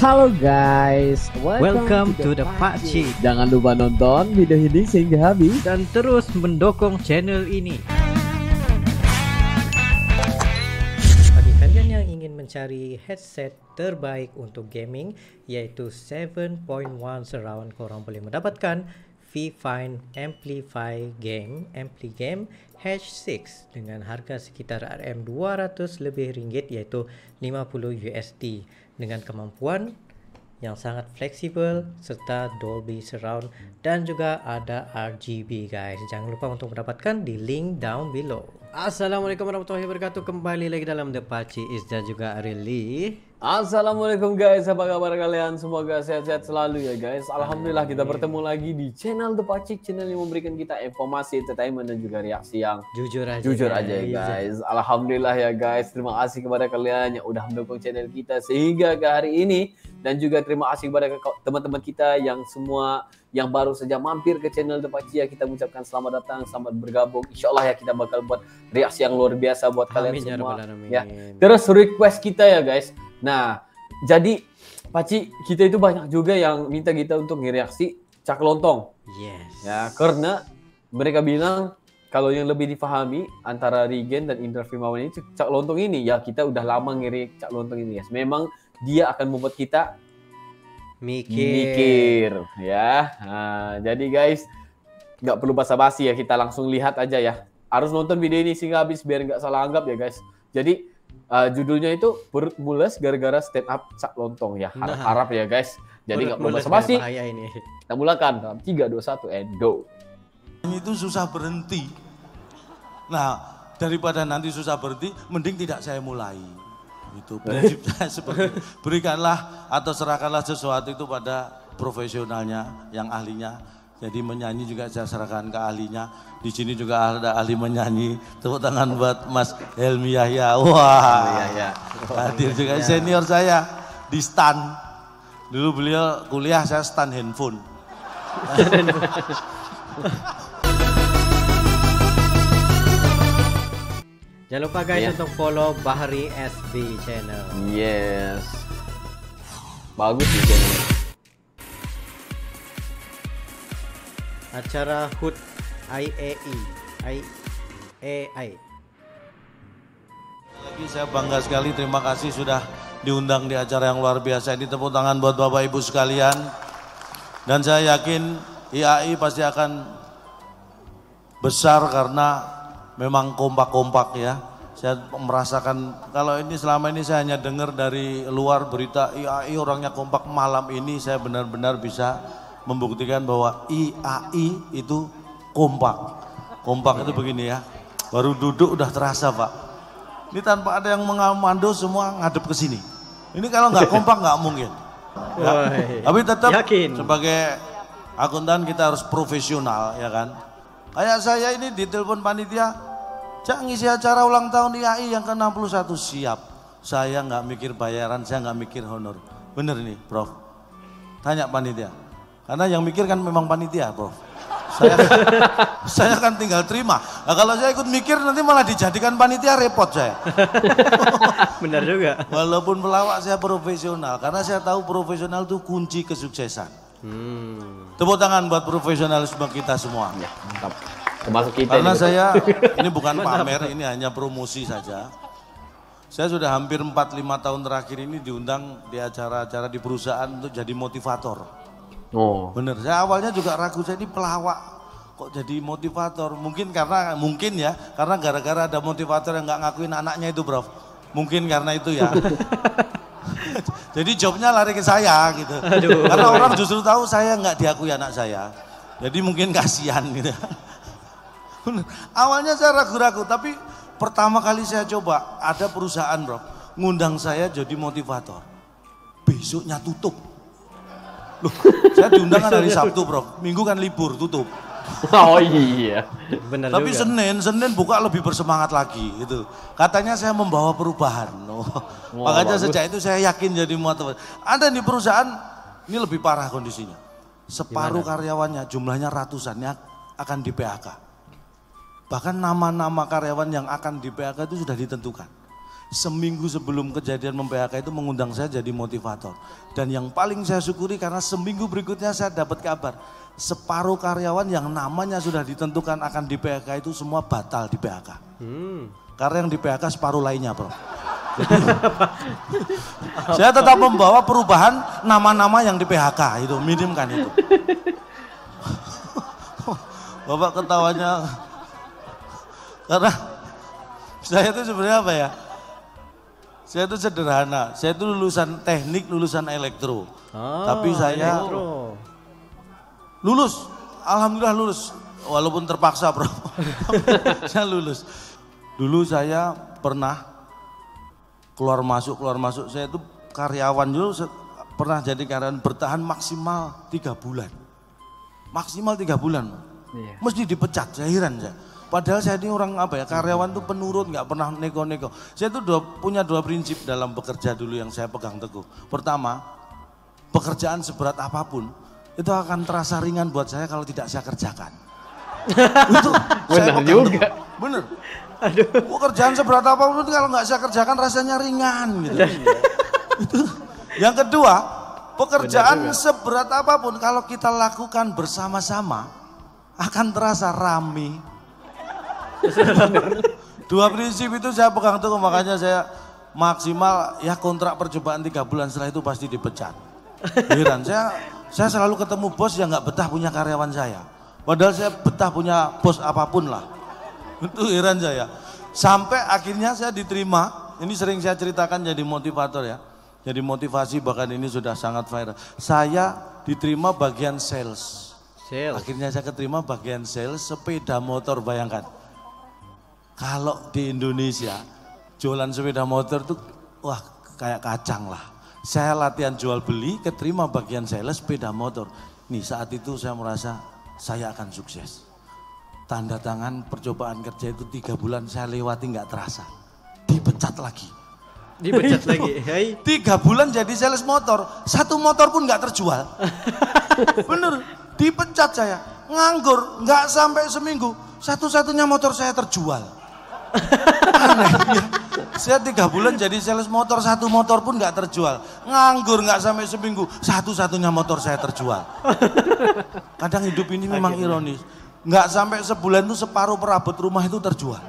Halo guys, Welcome to the Pakcik. Jangan lupa nonton video ini sehingga habis Dan terus mendukung channel ini. Bagi kalian yang ingin mencari headset terbaik untuk gaming, yaitu 7.1 surround, korang boleh mendapatkan V-Fine Amplify Game Ampli Game H6 dengan harga sekitar RM200 lebih ringgit, yaitu 50 USD, dengan kemampuan yang sangat fleksibel serta Dolby Surround dan juga ada RGB guys. Jangan lupa untuk mendapatkan di link down below. Assalamualaikum warahmatullahi wabarakatuh. Kembali lagi dalam The Pakcik Is dan juga Arili. Assalamualaikum guys, apa kabar kalian? Semoga sehat-sehat selalu ya guys. Alhamdulillah kita bertemu lagi di channel The Pakcik, channel yang memberikan kita informasi, entertainment dan juga reaksi yang Jujur aja guys. Alhamdulillah ya guys, terima kasih kepada kalian yang udah mendukung channel kita sehingga ke hari ini. Dan juga terima kasih kepada teman-teman kita yang semua yang baru saja mampir ke channel The Pakcik ya. Kita mengucapkan selamat datang, selamat bergabung. Insyaallah ya kita bakal buat reaksi yang luar biasa buat kalian semua ya. Terus request kita ya guys. Nah, jadi Pakcik, kita itu banyak juga yang minta kita untuk ngereaksi cak lontong. Yes. Ya, karena mereka bilang kalau yang lebih difahami antara Regen dan Indra Firmawan ini cak lontong ini ya, kita udah lama ngeri cak lontong ini guys. Memang dia akan membuat kita mikir ya. Nah, jadi guys, nggak perlu basa-basi ya, kita langsung lihat aja ya. Harus nonton video ini sehingga habis biar nggak salah anggap ya guys. Jadi judulnya itu perut mules gara-gara stand up cak lontong ya. Harap-harap ya guys. Jadi nggak perlu basa-basi. Kita mulakan dalam 3, 2, 1 and go. Itu susah berhenti. Nah, daripada nanti susah berhenti, mending tidak saya mulai. Itu prinsip saya seperti itu. Berikanlah atau serahkanlah sesuatu itu pada profesionalnya, yang ahlinya. Jadi menyanyi juga saya serahkan ke ahlinya. Di sini juga ada ahli menyanyi. Tepuk tangan buat Mas Helmi Yahya. Wah, hadir juga senior saya di stan. Dulu beliau kuliah, saya stan handphone. Jangan lupa guys untuk follow Bahri SB channel. Yes. Bagus sih channel. Acara HUT IAI. Lagi saya bangga sekali, terima kasih sudah diundang di acara yang luar biasa ini. Tepuk tangan buat Bapak Ibu sekalian. Dan saya yakin IAI pasti akan besar karena memang kompak-kompak ya. Saya merasakan kalau ini selama ini saya hanya dengar dari luar berita IAI orangnya kompak. Malam ini saya benar-benar bisa membuktikan bahwa IAI itu kompak. Kompak itu begini ya. Baru duduk udah terasa Pak. Ini tanpa ada yang mengomando semua ngadep ke sini. Ini kalau nggak kompak nggak mungkin. Ya. Tapi tetap sebagai akuntan kita harus profesional ya kan. Kayak saya ini ditelepon panitia, Cak ngisi acara ulang tahun IAI yang ke-61 siap. Saya nggak mikir bayaran, saya nggak mikir honor. Bener nih Prof. Tanya panitia. Karena yang mikir kan memang panitia Prof. Saya kan tinggal terima. Nah, kalau saya ikut mikir nanti malah dijadikan panitia, repot saya. Benar juga. Walaupun pelawak saya profesional, karena saya tahu profesional itu kunci kesuksesan. Tepuk tangan buat profesionalisme kita semua. Ya, mantap. Termasuk kita. Karena saya ini bukan pamer, ini hanya promosi saja. Saya sudah hampir 4-5 tahun terakhir ini diundang di acara-acara di perusahaan untuk jadi motivator. Oh, bener. Saya awalnya juga ragu, saya ini pelawak kok jadi motivator. Mungkin karena gara-gara ada motivator yang nggak ngakuin anaknya itu, Prof. Mungkin karena itu ya. Jadi jobnya lari ke saya gitu. Aduh. Karena orang justru tahu saya nggak diakui anak saya. Jadi mungkin kasihan gitu. Awalnya saya ragu-ragu, tapi pertama kali saya coba ada perusahaan, Bro, ngundang saya jadi motivator. Besoknya tutup. Loh, saya diundang kan hari Sabtu, Bro. Minggu kan libur, tutup. Oh iya. Benar. Tapi juga. Senin buka lebih bersemangat lagi gitu. Katanya saya membawa perubahan. Makanya bagus. Sejak itu saya yakin jadi motivator. Ada di perusahaan ini lebih parah kondisinya. Separuh karyawannya jumlahnya ratusan yang akan di PHK. Bahkan nama-nama karyawan yang akan di PHK itu sudah ditentukan. seminggu sebelum kejadian mem-PHK itu mengundang saya jadi motivator. Dan yang paling saya syukuri karena seminggu berikutnya saya dapat kabar, separuh karyawan yang namanya sudah ditentukan akan di PHK itu semua batal di PHK. Karena yang di PHK separuh lainnya, Prof. Saya tetap membawa perubahan nama-nama yang di PHK itu, minim kan itu. Bapak ketawanya, karena saya itu sebenarnya apa ya? Saya itu sederhana, saya itu lulusan teknik, lulusan elektro. Tapi saya lulus, alhamdulillah lulus, walaupun terpaksa bro. Saya lulus. Dulu saya pernah keluar masuk, saya itu karyawan dulu, pernah jadi karyawan bertahan maksimal 3 bulan. Maksimal 3 bulan. Mesti dipecat, saya heran saya. Padahal saya ini orang apa ya, karyawan tuh penurut, nggak pernah nego-nego. Saya tuh punya 2 prinsip dalam bekerja dulu yang saya pegang teguh. Pertama, pekerjaan seberat apapun itu akan terasa ringan buat saya kalau tidak saya kerjakan. Itu saya pegang juga. Teguh. Bener. Aduh. Pekerjaan seberat apapun itu kalau nggak saya kerjakan rasanya ringan gitu. Itu. Yang kedua, pekerjaan seberat apapun kalau kita lakukan bersama-sama akan terasa rame. 2 prinsip itu saya pegang teguh, makanya saya maksimal ya kontrak percobaan 3 bulan, setelah itu pasti dipecat. Heran, saya selalu ketemu bos yang nggak betah punya karyawan saya. Padahal saya betah punya bos apapun lah. Itu heran saya. Sampai akhirnya saya diterima, ini sering saya ceritakan jadi motivator ya. Jadi motivasi, bahkan ini sudah sangat viral. Saya diterima bagian sales. Akhirnya saya keterima bagian sales sepeda motor, bayangkan. Kalau di Indonesia jualan sepeda motor tuh wah kayak kacang lah. Saya latihan jual beli, keterima bagian sales sepeda motor. Nih saat itu saya merasa saya akan sukses. Tanda tangan percobaan kerja itu 3 bulan saya lewati nggak terasa. Dipecat lagi. Dipecat lagi. 3 bulan jadi sales motor, 1 motor pun nggak terjual. Bener, dipecat saya. Nganggur, nggak sampai seminggu, satu-satunya motor saya terjual. Aneh, ya. Saya 3 bulan jadi sales motor, 1 motor pun nggak terjual. Nganggur nggak sampai seminggu, satu-satunya motor saya terjual. Kadang hidup ini memang ironis. Nggak sampai sebulan itu separuh perabot rumah itu terjual.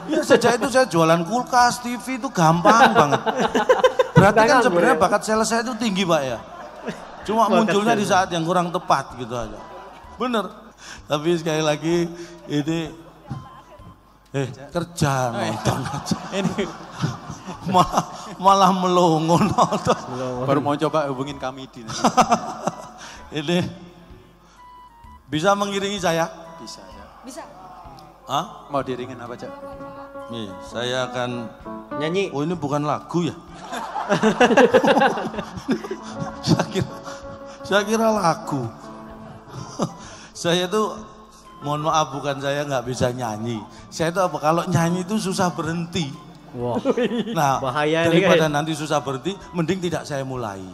Ya, sejak itu saya jualan kulkas, TV itu gampang banget. Berarti kan sebenarnya bakat sales saya itu tinggi Pak ya. Cuma munculnya di saat yang kurang tepat gitu aja. Bener. Tapi sekali lagi ini kerja nonton aja. Ini malah melongo nonton. Baru mau coba hubungin kami di. Ini bisa mengiringi saya? Bisa ya. Bisa. Hah? Mau diringin apa Cak? Nih, saya akan nyanyi. Oh ini bukan lagu ya? saya kira lagu. Saya tuh mohon maaf, bukan saya nggak bisa nyanyi. Saya itu apa? Kalau nyanyi itu susah berhenti. Wah. Nah, bahaya daripada nanti susah berhenti, mending tidak saya mulai.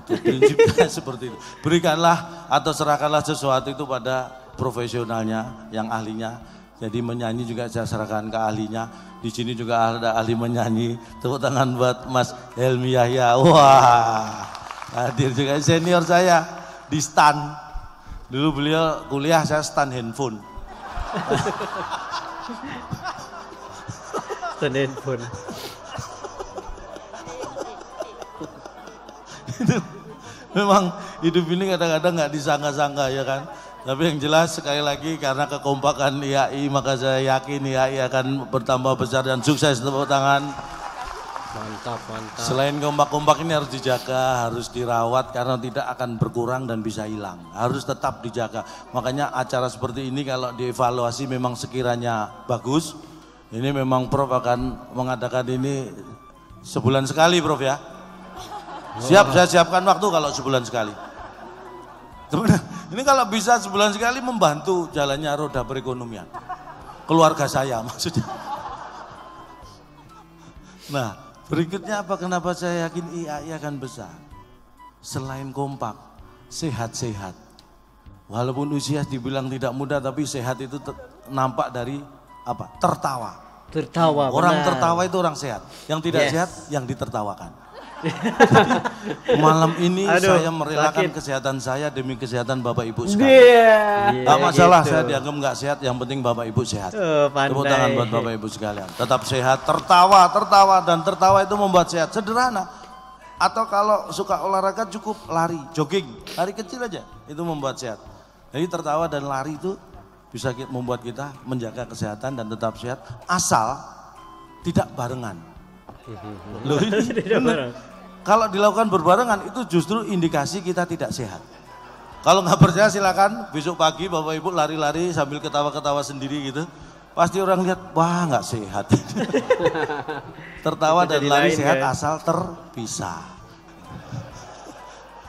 Itu prinsipnya seperti itu. Berikanlah atau serahkanlah sesuatu itu pada profesionalnya, yang ahlinya. Jadi menyanyi juga saya serahkan ke ahlinya. Di sini juga ada ahli menyanyi. Tepuk tangan buat Mas Helmi Yahya. Wah, hadir juga senior saya di stan. Dulu beliau kuliah, saya stan handphone. Stan handphone. Memang hidup ini kadang-kadang nggak disangka-sangka ya kan. Tapi yang jelas sekali lagi karena kekompakan IAI, maka saya yakin IAI akan bertambah besar dan sukses. Tepuk tangan. Mantap, mantap. Selain kompak-kompak ini harus dijaga, harus dirawat karena tidak akan berkurang dan bisa hilang. Harus tetap dijaga. Makanya acara seperti ini kalau dievaluasi memang sekiranya bagus. Ini memang Prof akan mengadakan ini sebulan sekali Prof ya. Siap, saya siapkan waktu kalau sebulan sekali. Ini kalau bisa sebulan sekali membantu jalannya roda perekonomian. Keluarga saya maksudnya. Nah, berikutnya apa? Kenapa saya yakin IAI akan besar? Selain kompak, sehat-sehat. Walaupun usia dibilang tidak muda, tapi sehat itu nampak dari apa? Tertawa. Tertawa. Orang benar. tertawa itu orang sehat. Yang tidak Yes. sehat yang ditertawakan. Malam ini Aduh, saya merelakan sakit. kesehatan saya demi kesehatan Bapak Ibu sekalian. Iya. Gak masalah gitu. saya dianggap nggak sehat, yang penting Bapak Ibu sehat. Pandai. Tepuk tangan buat Bapak Ibu sekalian. Tetap sehat, tertawa dan tertawa itu membuat sehat. Sederhana. Atau kalau suka olahraga cukup lari, jogging, lari kecil aja itu membuat sehat. Jadi tertawa dan lari itu bisa membuat kita menjaga kesehatan dan tetap sehat asal tidak barengan. Loh ini Tidak bener. bareng. Kalau dilakukan berbarengan itu justru indikasi kita tidak sehat. Kalau nggak percaya silakan besok pagi Bapak Ibu lari-lari sambil ketawa-ketawa sendiri gitu. Pasti orang lihat, wah nggak sehat. Tertawa dan Jadi lari lain, sehat guys. asal terpisah.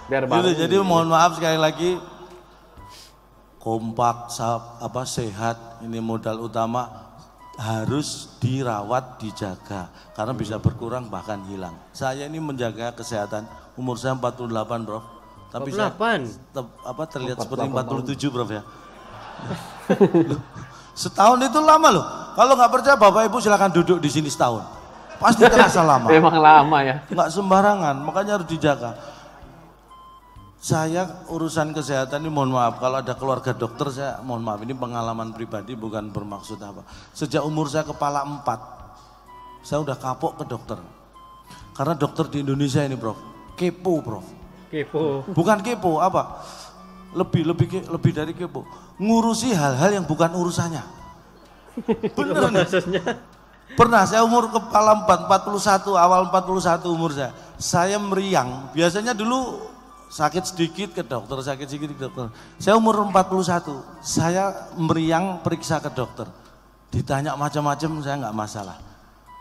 Biar Gitu, bareng. jadi mohon maaf sekali lagi, kompak, sehat, ini modal utama harus dirawat, dijaga. Karena bisa berkurang bahkan hilang. Saya ini menjaga kesehatan, umur saya 48 Bro. Tapi 48? saya terlihat seperti 47 Bro ya. Setahun itu lama loh. Kalau nggak percaya Bapak Ibu silakan duduk di sini setahun. Pasti terasa lama. Memang lama ya. Nggak sembarangan, makanya harus dijaga. Saya urusan kesehatan ini mohon maaf, kalau ada keluarga dokter saya mohon maaf, ini pengalaman pribadi bukan bermaksud apa. Sejak umur saya kepala 4, saya udah kapok ke dokter. Karena dokter di Indonesia ini Prof, kepo Prof. Kepo. Bukan kepo, apa? Lebih dari kepo. Ngurusi hal-hal yang bukan urusannya. Bener nih. Maksudnya? Pernah saya umur kepala 41, awal 41 umur saya. Saya meriang, biasanya dulu sakit sedikit ke dokter, sakit sedikit ke dokter. Saya umur 41, saya meriang periksa ke dokter. Ditanya macam-macam saya nggak masalah.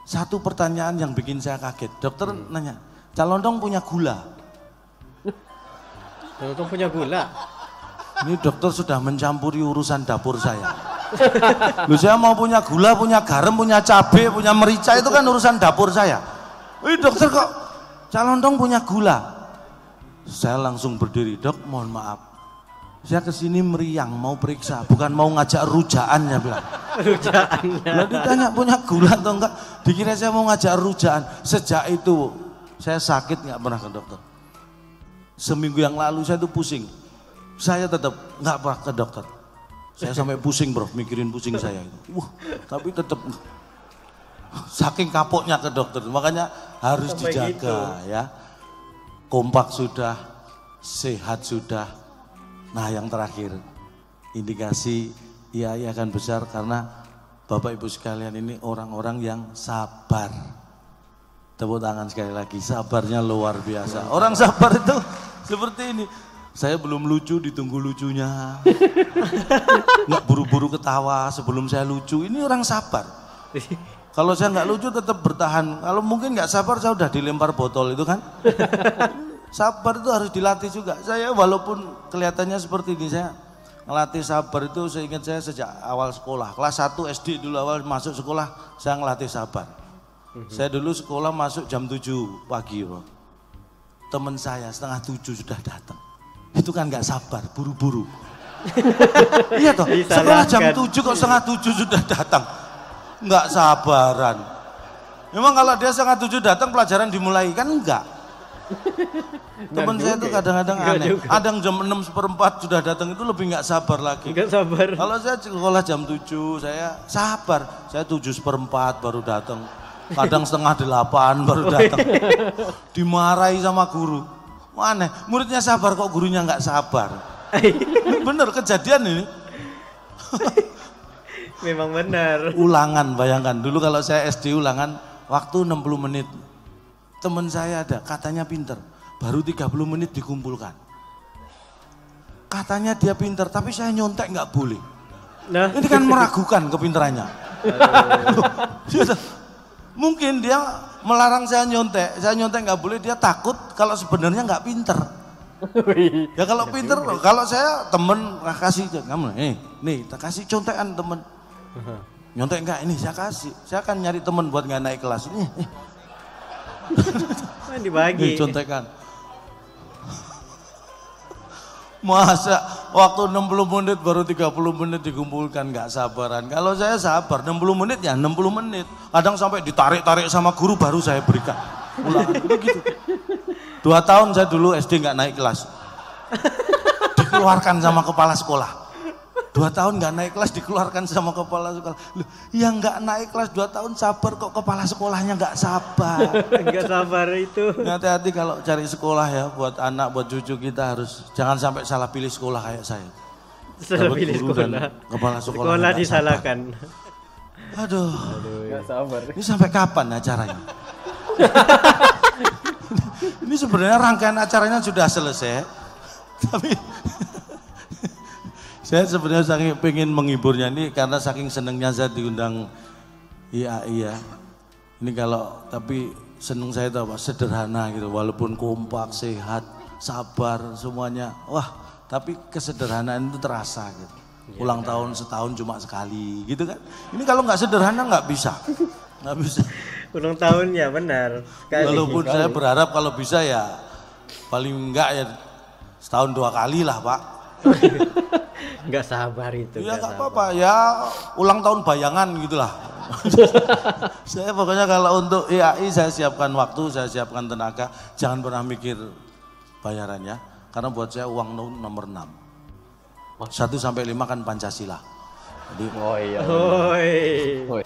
Satu pertanyaan yang bikin saya kaget, dokter nanya, Calondong punya gula? Untung punya gula. Ini dokter sudah mencampuri urusan dapur saya. Loh saya mau punya gula, punya garam, punya cabai, punya merica, itu kan urusan dapur saya. Wih dokter kok Calondong punya gula? Saya langsung berdiri, Dok mohon maaf. Saya kesini meriang mau periksa, bukan mau ngajak rujaan ya bilang. Rujaannya. Lalu ditanya punya gula atau enggak, dikira saya mau ngajak rujaan. Sejak itu saya sakit nggak pernah ke dokter. Seminggu yang lalu saya tuh pusing. Saya tetap nggak pernah ke dokter. Saya sampai pusing Bro, mikirin pusing saya itu. Wah, tapi tetap saking kapoknya ke dokter. Makanya harus Sampai dijaga gitu. ya. Kompak sudah, sehat sudah. Nah yang terakhir, indikasi IAI akan besar karena Bapak Ibu sekalian ini orang-orang yang sabar. Tepuk tangan sekali lagi, sabarnya luar biasa. Orang sabar itu seperti ini. Saya belum lucu, ditunggu lucunya. Nggak buru-buru ketawa sebelum saya lucu. Ini orang sabar. Kalau saya nggak lucu tetap bertahan. Kalau mungkin nggak sabar saya udah dilempar botol itu kan. Sabar itu harus dilatih juga. Saya walaupun kelihatannya seperti ini, saya ngelatih sabar itu saya ingat saya sejak awal sekolah. Kelas 1 SD dulu awal masuk sekolah saya ngelatih sabar. Saya dulu sekolah masuk jam 7 pagi. Bro. Teman saya setengah 7 sudah datang. Itu kan nggak sabar, buru-buru. Iya toh, sekolah jam 7 kok setengah 7 sudah datang. Nggak sabaran. Memang kalau dia setengah 7 datang pelajaran dimulai, kan enggak. Teman saya itu kadang-kadang aneh. Ada yang jam 6:15 sudah datang itu lebih nggak sabar lagi. Enggak sabar. Kalau saya sekolah jam 7 saya sabar. Saya 7:15 baru datang. Kadang setengah 8 baru datang. Dimarahi sama guru. Aneh, muridnya sabar kok gurunya nggak sabar. Bener kejadian ini. Memang benar. Ulangan, bayangkan dulu kalau saya SD ulangan waktu 60 menit. Teman saya ada, katanya pinter, baru 30 menit dikumpulkan. Katanya dia pinter, tapi saya nyontek nggak boleh. Nah, Ini kan meragukan kepinterannya. Mungkin dia melarang saya nyontek nggak boleh, dia takut kalau sebenarnya nggak pinter. Ya kalau pinter, kalau saya temen kasih kamu, nih kasih contekan temen. Nyontek enggak ini saya kasih, saya akan nyari temen buat nggak naik kelas ini. dibagi. Contekan. Masa waktu 60 menit baru 30 menit dikumpulkan, nggak sabaran. Kalau saya sabar 60 menit ya 60 menit. Kadang sampai ditarik-tarik sama guru baru saya berikan. Ulangan itu gitu. 2 tahun saya dulu SD nggak naik kelas. Dikeluarkan sama kepala sekolah. 2 tahun nggak naik kelas dikeluarkan sama kepala sekolah. Loh, yang nggak naik kelas 2 tahun sabar kok kepala sekolahnya nggak sabar. Nggak sabar itu. Hati-hati kalau cari sekolah ya, buat anak, buat cucu kita harus jangan sampai salah pilih sekolah kayak saya. Salah Dapat pilih guru dan sekolah. kepala sekolah Sekolah nggak disalahkan. sabar. Aduh, Nggak sabar. ini sampai kapan acaranya? Ini sebenarnya rangkaian acaranya sudah selesai, tapi saya sebenarnya saking pengen menghiburnya ini karena saking senengnya saya diundang IAI ya. Ini kalau tapi seneng saya itu apa? Sederhana gitu, walaupun kompak, sehat, sabar semuanya. Wah, tapi kesederhanaan itu terasa gitu. Ulang tahun setahun cuma sekali gitu kan. Ini kalau nggak sederhana nggak bisa. Nggak bisa. Ulang tahunnya benar. Walaupun saya berharap kalau bisa ya paling enggak ya setahun 2 kali lah Pak. Nggak sabar itu. Ya nggak apa-apa ya ulang tahun bayangan gitulah. Saya pokoknya kalau untuk IAI saya siapkan waktu, saya siapkan tenaga. Jangan pernah mikir bayarannya. Karena buat saya uang nomor 6. 1 sampai 5 kan Pancasila. Jadi, Oh iya. Hoi.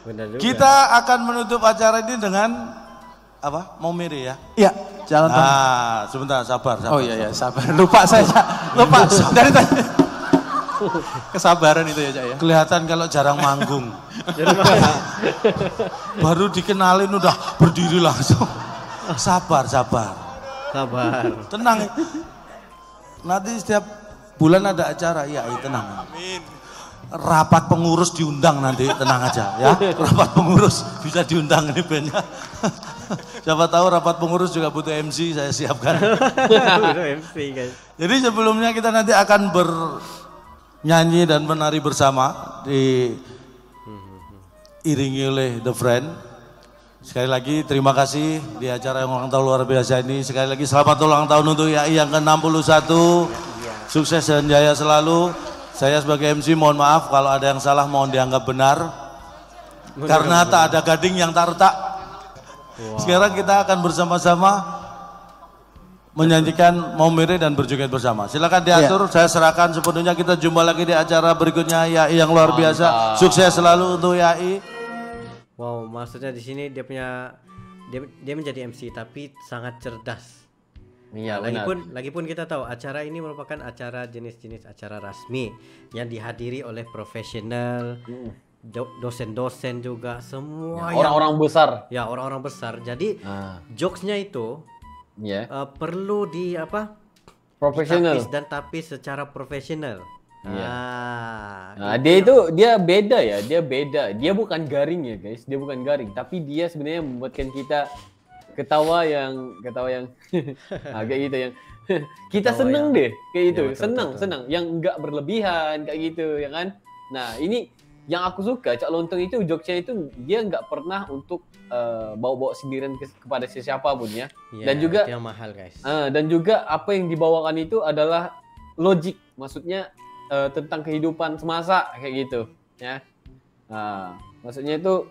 Benar juga. kita akan menutup acara ini dengan apa? Mau miri ya? Iya, jalan Bang. Sebentar, sabar. Oh iya, sabar. Lupa saya, Cak. Lupa. Dari tadi. Kesabaran itu ya, Cak ya. Kelihatan kalau jarang manggung. Baru dikenalin udah berdiri langsung. Sabar. Sabar. Tenang. Nanti setiap bulan ada acara, iya tenang. Amin. Rapat pengurus diundang nanti, tenang aja ya. Rapat pengurus bisa diundang ini bandnya. Siapa tahu rapat pengurus juga butuh MC, saya siapkan. MC guys. Jadi sebelumnya kita nanti akan bernyanyi dan menari bersama diiringi oleh The Friend. Sekali lagi terima kasih di acara yang ulang tahun luar biasa ini. Sekali lagi selamat ulang tahun untuk IAI yang ke-61. Sukses dan jaya selalu. Saya sebagai MC mohon maaf kalau ada yang salah, mohon dianggap benar. Karena tak ada gading yang tak retak. Sekarang kita akan bersama-sama menyanyikan Mau Mire dan berjoget bersama. Silakan diatur, saya serahkan sepenuhnya. Kita jumpa lagi di acara berikutnya IAI yang luar biasa. Sukses selalu untuk IAI. Wow, maksudnya di sini dia menjadi MC tapi sangat cerdas. Iya, Lagipun kita tahu acara ini merupakan acara jenis-jenis acara resmi yang dihadiri oleh profesional, dosen-dosen juga, semua orang-orang besar. Ya, orang-orang besar. Jadi jokesnya itu perlu Profesional. ditapis dan tapis secara profesional. Dia beda ya, dia beda. Dia bukan garing ya guys, dia bukan garing, tapi dia sebenarnya membuatkan kita ketawa yang kayak gitu yang kita seneng deh kayak gitu, ya, senang yang enggak berlebihan kayak gitu ya kan. Nah ini yang aku suka Cak Lontong itu jokesnya itu dia nggak pernah untuk bawa-bawa sindiran kepada siapapun ya. Dan juga yang mahal guys. Dan juga apa yang dibawakan itu adalah logik, maksudnya tentang kehidupan semasa kayak gitu ya. Maksudnya itu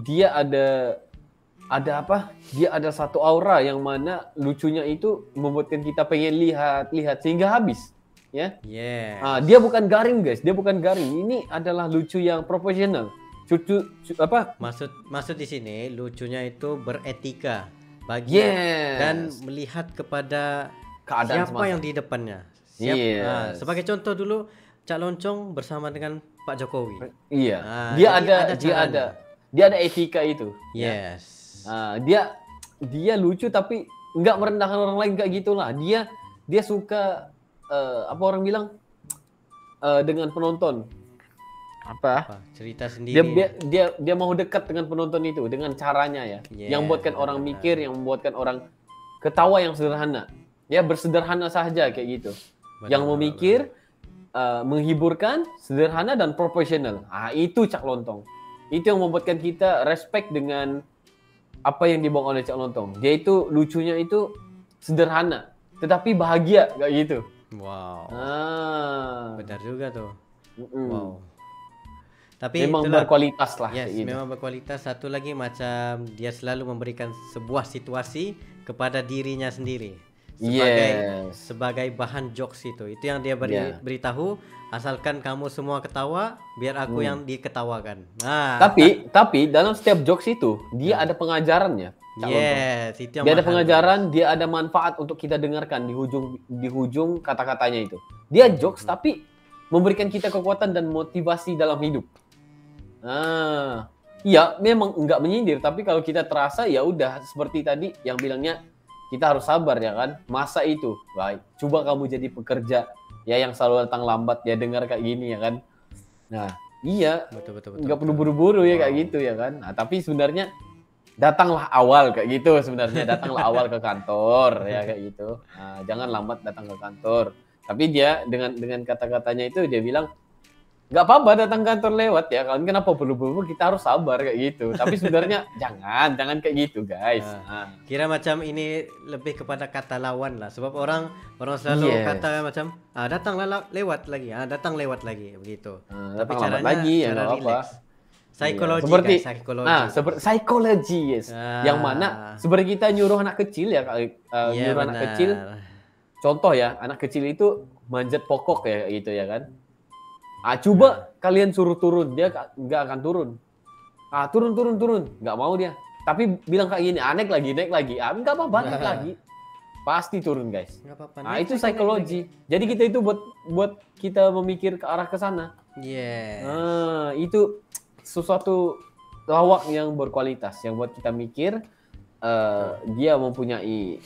dia ada satu aura yang mana lucunya itu membuatkan kita pengen lihat sehingga habis ya. Dia bukan garing guys, dia bukan garing. Ini adalah lucu yang profesional. Maksud di sini lucunya itu beretika dan melihat kepada keadaan siapa semasa yang di depannya. Sebagai contoh dulu Cak Loncong bersama dengan Pak Jokowi. Iya. Dia ada etika itu. Yes. Dia lucu tapi nggak merendahkan orang lain kayak gitulah. Dia suka apa orang bilang dengan penonton. Apa? Cerita sendiri. Dia mau dekat dengan penonton itu dengan caranya ya. Yang membuatkan orang mikir, yang membuatkan orang ketawa yang sederhana. Ya bersederhana saja kayak gitu. Yang mau mikir, menghiburkan, sederhana dan profesional. Itu Cak Lontong. Itu yang membuatkan kita respect dengan apa yang dibawa oleh Cak Lontong. Dia itu lucunya itu sederhana, tetapi bahagia kayak gitu. Wow. Ah. Benar juga tuh. Mm-mm. Wow. Tapi Memang itulah, berkualitas lah. yes, kayak gitu. memang berkualitas. Satu lagi macam dia selalu memberikan sebuah situasi kepada dirinya sendiri sebagai bahan jokes itu yang dia beritahu, asalkan kamu semua ketawa biar aku yang diketawakan. Nah, Tapi dalam setiap jokes itu dia ada pengajarannya. Cak Lontong. yes, itu yang Dia ada mahal, pengajaran, dia ada manfaat untuk kita dengarkan di hujung kata-katanya itu. Dia jokes tapi memberikan kita kekuatan dan motivasi dalam hidup. Ya memang enggak menyindir, tapi kalau kita terasa ya udah seperti tadi yang bilangnya kita harus sabar ya kan. Masa itu, baik. Coba kamu jadi pekerja ya yang selalu datang lambat ya dengar kayak gini ya kan. Nah, iya. Betul. Enggak perlu buru-buru ya kayak gitu ya kan. Nah, tapi sebenarnya datanglah awal kayak gitu sebenarnya. Datanglah awal ke kantor ya kayak gitu. Nah, jangan lambat datang ke kantor. Tapi dia dengan kata-katanya itu dia bilang nggak apa-apa datang kantor lewat ya. Kalian kenapa perlu kita harus sabar kayak gitu. Tapi sebenarnya jangan kayak gitu guys. Kira macam ini lebih kepada kata lawan lah. Sebab orang selalu kata macam datanglah lewat lagi, datang lewat lagi begitu. Tapi caranya lagi ya cara nggak apa. Psikologi, seperti guys, psikologi. seperti psikologi yes. Yang mana seperti kita nyuruh anak kecil ya nyuruh anak kecil. Contoh ya, anak kecil itu manjat pokok ya gitu ya kan. Coba kalian suruh turun, dia nggak akan turun. Turun, nggak mau dia. Tapi bilang kayak gini, naik lagi. Nggak apa-apa, naik lagi. Pasti turun guys. Nggak apa-apa. Itu psikologi. Jadi kita itu buat kita memikir ke arah ke sana. Yes. Itu sesuatu lawak yang berkualitas, yang buat kita mikir dia mempunyai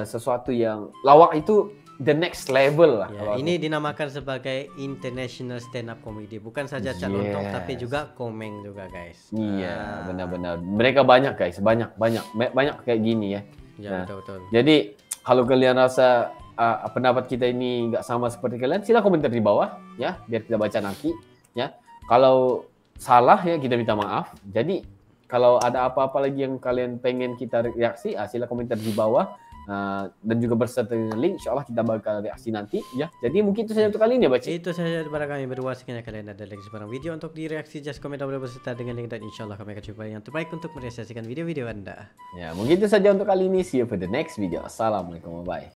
sesuatu yang lawak itu the next level lah. Ya, ini dinamakan sebagai international stand up comedy. Bukan saja Cak Lontong tapi juga Komeng juga guys. Iya, benar-benar. Mereka banyak guys, banyak kayak gini ya. Ya, betul. Jadi kalau kalian rasa pendapat kita ini nggak sama seperti kalian, silahkan komentar di bawah ya, biar kita baca nanti ya. Kalau salah ya kita minta maaf. Jadi kalau ada apa-apa lagi yang kalian pengen kita reaksi, silahkan komentar di bawah. Dan juga berserta dengan link, insya Allah kita bakal reaksi nanti ya. Jadi mungkin itu saja untuk kali ini ya Baci. Itu saja daripada kami berdua. Sekiranya kalian ada lagi sebarang video untuk direaksi, just komen down below berserta dengan link, dan insya Allah kami akan coba yang terbaik untuk merealisasikan video-video Anda. Ya mungkin itu saja untuk kali ini. See you for the next video. Assalamualaikum, bye.